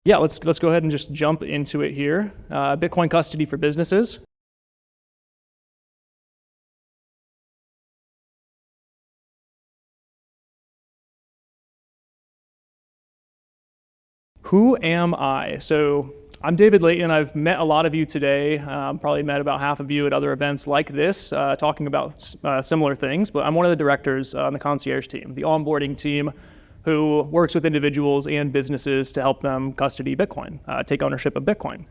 Yeah, let's go ahead and just jump into it here. Bitcoin custody for businesses. Who am I? So I'm David Layton. I've met a lot of you today, probably met about half of you at other events like this, talking about similar things, but I'm one of the directors on the Concierge team, the onboarding team who works with individuals and businesses to help them custody Bitcoin, take ownership of Bitcoin.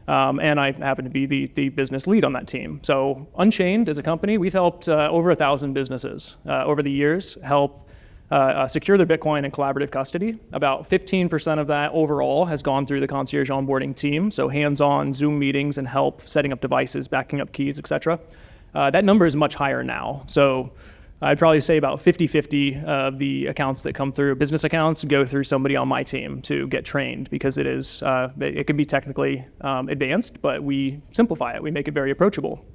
And I happen to be the business lead on that team. So Unchained as a company, we've helped over 1,000 businesses over the years help secure their Bitcoin in collaborative custody. About 15% of that overall has gone through the Concierge onboarding team, so hands-on Zoom meetings and help setting up devices, backing up keys, etc. That number is much higher now. So I'd probably say about 50-50 of the accounts that come through, business accounts, go through somebody on my team to get trained, because it can be technically advanced, but we simplify it. We make it very approachable.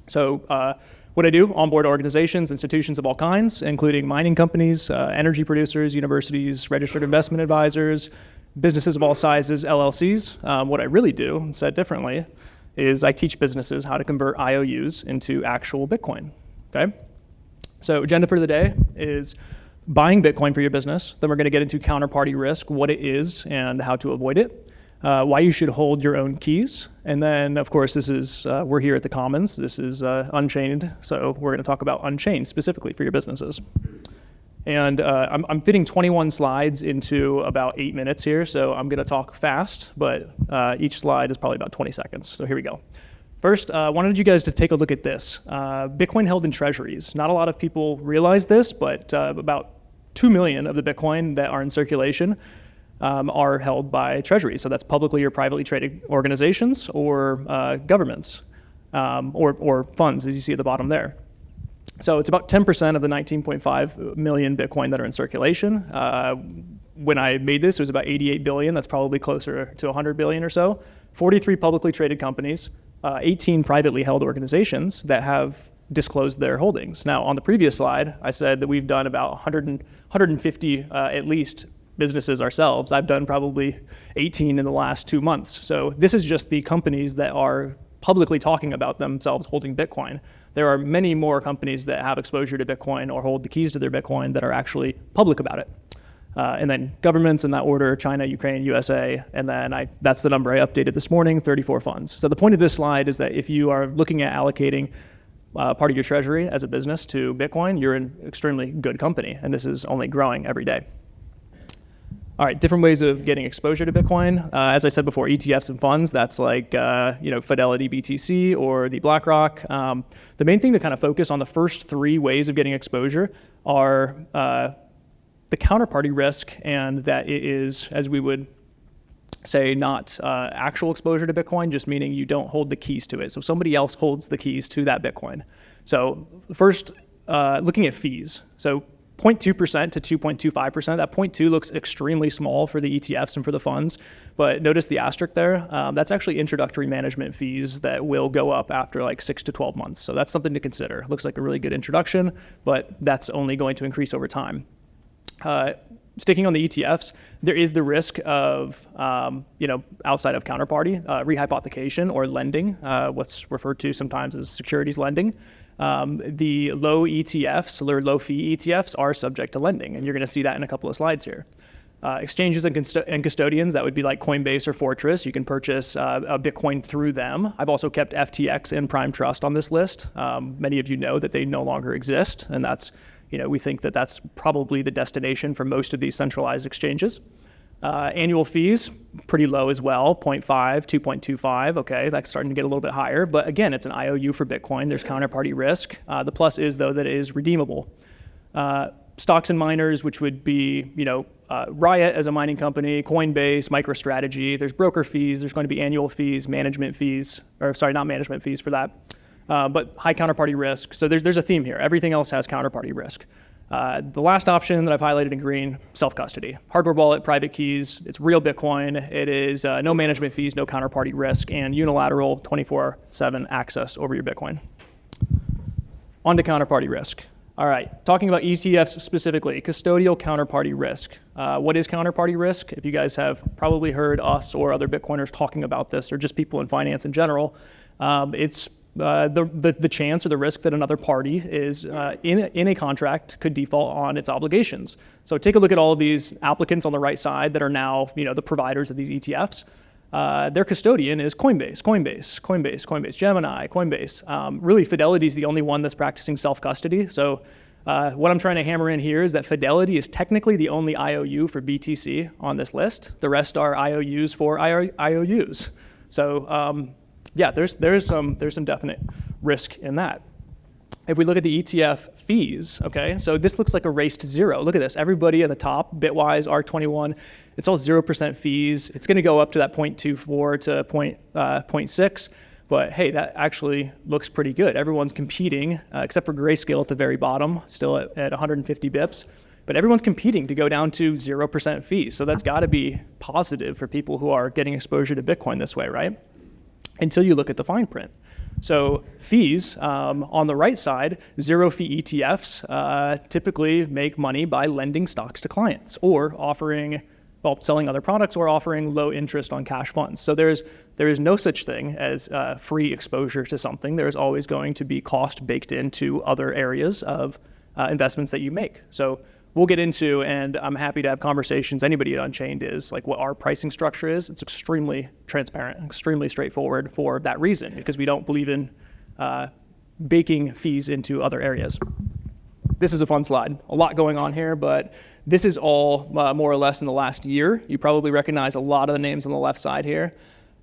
So what I do, onboard organizations, institutions of all kinds, including mining companies, energy producers, universities, registered investment advisors, businesses of all sizes, LLCs. What I really do, said differently, is I teach businesses how to convert IOUs into actual Bitcoin, okay? So agenda for the day is buying Bitcoin for your business. Then we're going to get into counterparty risk, what it is and how to avoid it, why you should hold your own keys. And then, of course, this is, we're here at the Commons. This is Unchained. So we're going to talk about Unchained specifically for your businesses. And I'm fitting 21 slides into about 8 minutes here. So I'm going to talk fast, but each slide is probably about 20 seconds. So here we go. First, I wanted you guys to take a look at this. Bitcoin held in treasuries. Not a lot of people realize this, but about 2 million of the Bitcoin that are in circulation are held by treasuries. So that's publicly or privately traded organizations or governments or funds, as you see at the bottom there. So it's about 10% of the 19.5 million Bitcoin that are in circulation. When I made this, it was about 88 billion. That's probably closer to 100 billion or so. 43 publicly traded companies. 18 privately held organizations that have disclosed their holdings. Now, on the previous slide, I said that we've done about 150 at least businesses ourselves. I've done probably 18 in the last 2 months. So this is just the companies that are publicly talking about themselves holding Bitcoin. There are many more companies that have exposure to Bitcoin or hold the keys to their Bitcoin that are actually public about it. And then governments in that order: China, Ukraine, USA, and then that's the number I updated this morning, 34 funds. So the point of this slide is that if you are looking at allocating part of your treasury as a business to Bitcoin, you're in extremely good company, and this is only growing every day. All right, different ways of getting exposure to Bitcoin. As I said before, ETFs and funds, that's like Fidelity BTC or the BlackRock. The main thing to kind of focus on, the first 3 ways of getting exposure are the counterparty risk, and that it is, as we would say, not actual exposure to Bitcoin, just meaning you don't hold the keys to it. So somebody else holds the keys to that Bitcoin. So first, looking at fees. So 0.2% to 2.25%. That 0.2 looks extremely small for the ETFs and for the funds, but notice the asterisk there. That's actually introductory management fees that will go up after like 6 to 12 months. So that's something to consider. Looks like a really good introduction, but that's only going to increase over time. Sticking on the ETFs, there is the risk of, outside of counterparty, rehypothecation or lending, what's referred to sometimes as securities lending. The low ETFs, or low fee ETFs, are subject to lending, and you're going to see that in a couple of slides here. Exchanges and custodians, that would be like Coinbase or Fortress. You can purchase a Bitcoin through them. I've also kept FTX and Prime Trust on this list. Many of you know that they no longer exist, and that's, we think that that's probably the destination for most of these centralized exchanges. Annual fees, pretty low as well, 0.5, 2.25, okay, that's starting to get a little bit higher, but again, it's an IOU for Bitcoin. There's counterparty risk. The plus is, though, that it is redeemable. Stocks and miners, which would be, Riot as a mining company, Coinbase, MicroStrategy. There's broker fees. There's going to be annual fees, management fees, or sorry, not management fees for that, but high counterparty risk. So there's a theme here. Everything else has counterparty risk. The last option that I've highlighted in green, self-custody. Hardware wallet, private keys. It's real Bitcoin. It is no management fees, no counterparty risk, and unilateral 24/7 access over your Bitcoin. On to counterparty risk. All right, talking about ETFs specifically, custodial counterparty risk. What is counterparty risk? If you guys have probably heard us or other Bitcoiners talking about this, or just people in finance in general, it's the chance or the risk that another party is in a contract could default on its obligations. So take a look at all of these applicants on the right side that are now the providers of these ETFs. Their custodian is Coinbase, Gemini, Coinbase. Really, Fidelity is the only one that's practicing self-custody. So what I'm trying to hammer in here is that Fidelity is technically the only IOU for BTC on this list. The rest are IOUs for IOUs. So yeah, there's some definite risk in that. If we look at the ETF fees, okay, so this looks like a race to zero. Look at this. Everybody at the top, Bitwise, ARC21, it's all 0% fees. It's going to go up to that 0.24 to 0.6, but hey, that actually looks pretty good. Everyone's competing, except for Grayscale at the very bottom, still at 150 bips. But everyone's competing to go down to 0% fees. So that's got to be positive for people who are getting exposure to Bitcoin this way, right? Until you look at the fine print. So fees, on the right side, zero fee ETFs typically make money by lending stocks to clients or selling other products or offering low interest on cash funds. So there is no such thing as free exposure to something. There's always going to be cost baked into other areas of investments that you make. So we'll get into, and I'm happy to have conversations. Anybody at Unchained is like what our pricing structure is. It's extremely transparent, extremely straightforward for that reason, because we don't believe in baking fees into other areas. This is a fun slide. A lot going on here, but this is all more or less in the last year. You probably recognize a lot of the names on the left side here.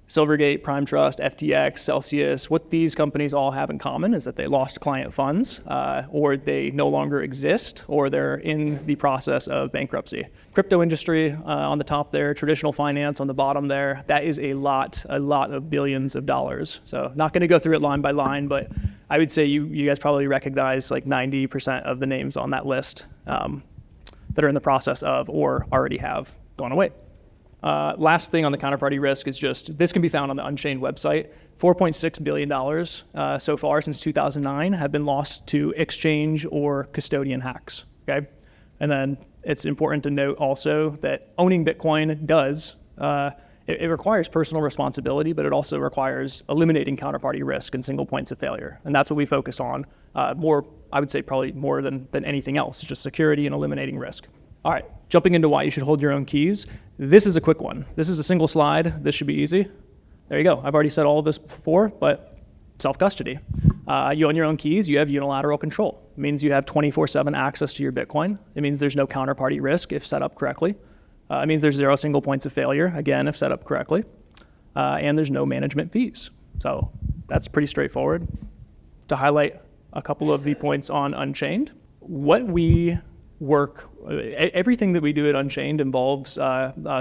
Silvergate, Prime Trust, FTX, Celsius. What these companies all have in common is that they lost client funds, or they no longer exist, or they're in the process of bankruptcy. Crypto industry on the top there, traditional finance on the bottom there. That is a lot of billions of dollars. So not going to go through it line by line, but I would say you guys probably recognize like 90% of the names on that list that are in the process of or already have gone away. Last thing on the counterparty risk is just, this can be found on the Unchained website. $4.6 billion so far since 2009 have been lost to exchange or custodian hacks, okay? And then it's important to note also that owning Bitcoin does, it requires personal responsibility, but it also requires eliminating counterparty risk and single points of failure. And that's what we focus on more, I would say probably more than anything else, it's just security and eliminating risk. All right, jumping into why you should hold your own keys. This is a quick one. This is a single slide. This should be easy. There you go. I've already said all of this before, but self-custody. You own your own keys. You have unilateral control. It means you have 24/7 access to your Bitcoin. It means there's no counterparty risk if set up correctly. It means there's 0 single points of failure, again, if set up correctly. And there's no management fees. So that's pretty straightforward. To highlight a couple of the points on Unchained, everything that we do at Unchained involves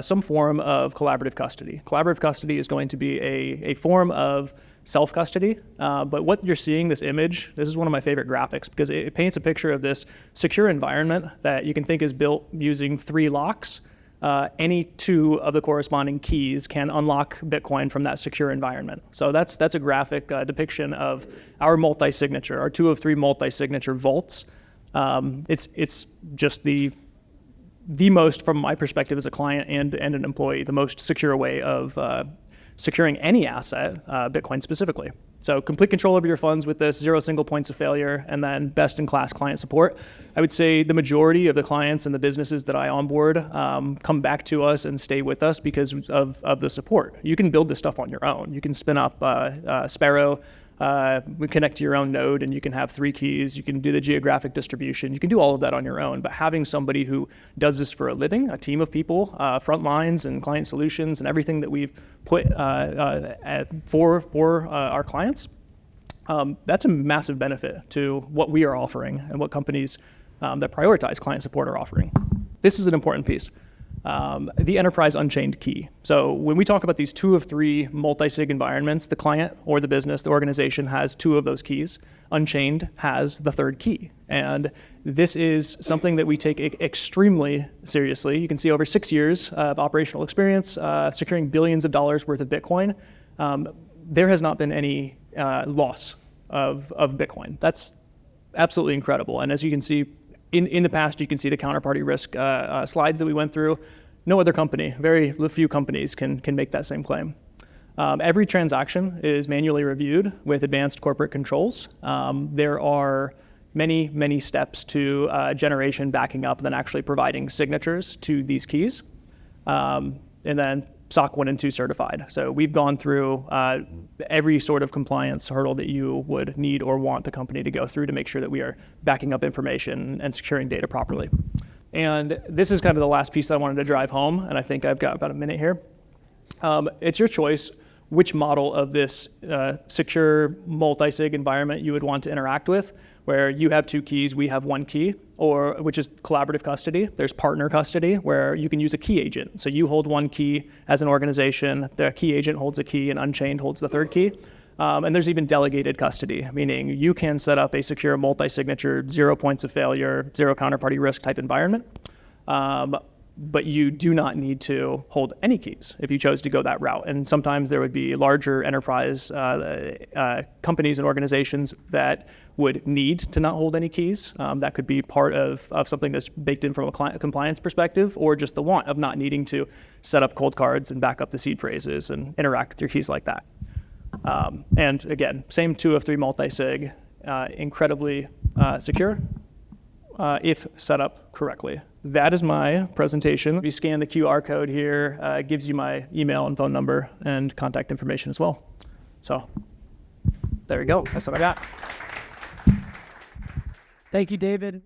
some form of collaborative custody. Collaborative custody is going to be a form of self-custody, but what you're seeing, this image, this is one of my favorite graphics because it paints a picture of this secure environment that you can think is built using 3 locks. Any 2 of the corresponding keys can unlock Bitcoin from that secure environment. So that's a graphic depiction of our multi-signature, our 2 of 3 multi-signature vaults. It's just the most, from my perspective as a client and an employee, the most secure way of securing any asset, Bitcoin specifically. So complete control over your funds with this, 0 single points of failure, and then best-in-class client support. I would say the majority of the clients and the businesses that I onboard come back to us and stay with us because of the support. You can build this stuff on your own. You can spin up Sparrow, we connect to your own node and you can have 3 keys, you can do the geographic distribution, you can do all of that on your own, but having somebody who does this for a living, a team of people, front lines and client solutions and everything that we've put for our clients, that's a massive benefit to what we are offering and what companies that prioritize client support are offering. This is an important piece. The enterprise Unchained key. So when we talk about these 2 of 3 multi-sig environments, the client or the business, the organization has 2 of those keys. Unchained has the 3rd key. And this is something that we take extremely seriously. You can see over 6 years of operational experience, securing billions of dollars worth of Bitcoin. There has not been any loss of Bitcoin. That's absolutely incredible. And as you can see, in the past, you can see the counterparty risk slides that we went through. No other company, very few companies can make that same claim. Every transaction is manually reviewed with advanced corporate controls. There are many steps to generation backing up and then actually providing signatures to these keys. And then SOC 1 and 2 certified. So we've gone through every sort of compliance hurdle that you would need or want a company to go through to make sure that we are backing up information and securing data properly. And this is kind of the last piece I wanted to drive home, and I think I've got about a minute here. It's your choice which model of this secure multi-sig environment you would want to interact with, where you have 2 keys, we have 1 key, or which is collaborative custody. There's partner custody, where you can use a key agent. So you hold 1 key as an organization, the key agent holds a key, and Unchained holds the 3rd key. And there's even delegated custody, meaning you can set up a secure multi-signature, 0 points of failure, 0 counterparty risk type environment. But you do not need to hold any keys if you chose to go that route. And sometimes there would be larger enterprise companies and organizations that would need to not hold any keys. That could be part of something that's baked in from a compliance perspective, or just the want of not needing to set up cold cards and back up the seed phrases and interact with your keys like that. And again, same 2 of 3 multi-sig, incredibly secure if set up correctly. That is my presentation. If you scan the QR code here, it gives you my email and phone number and contact information as well. So there you go. That's what I got. Thank you, David.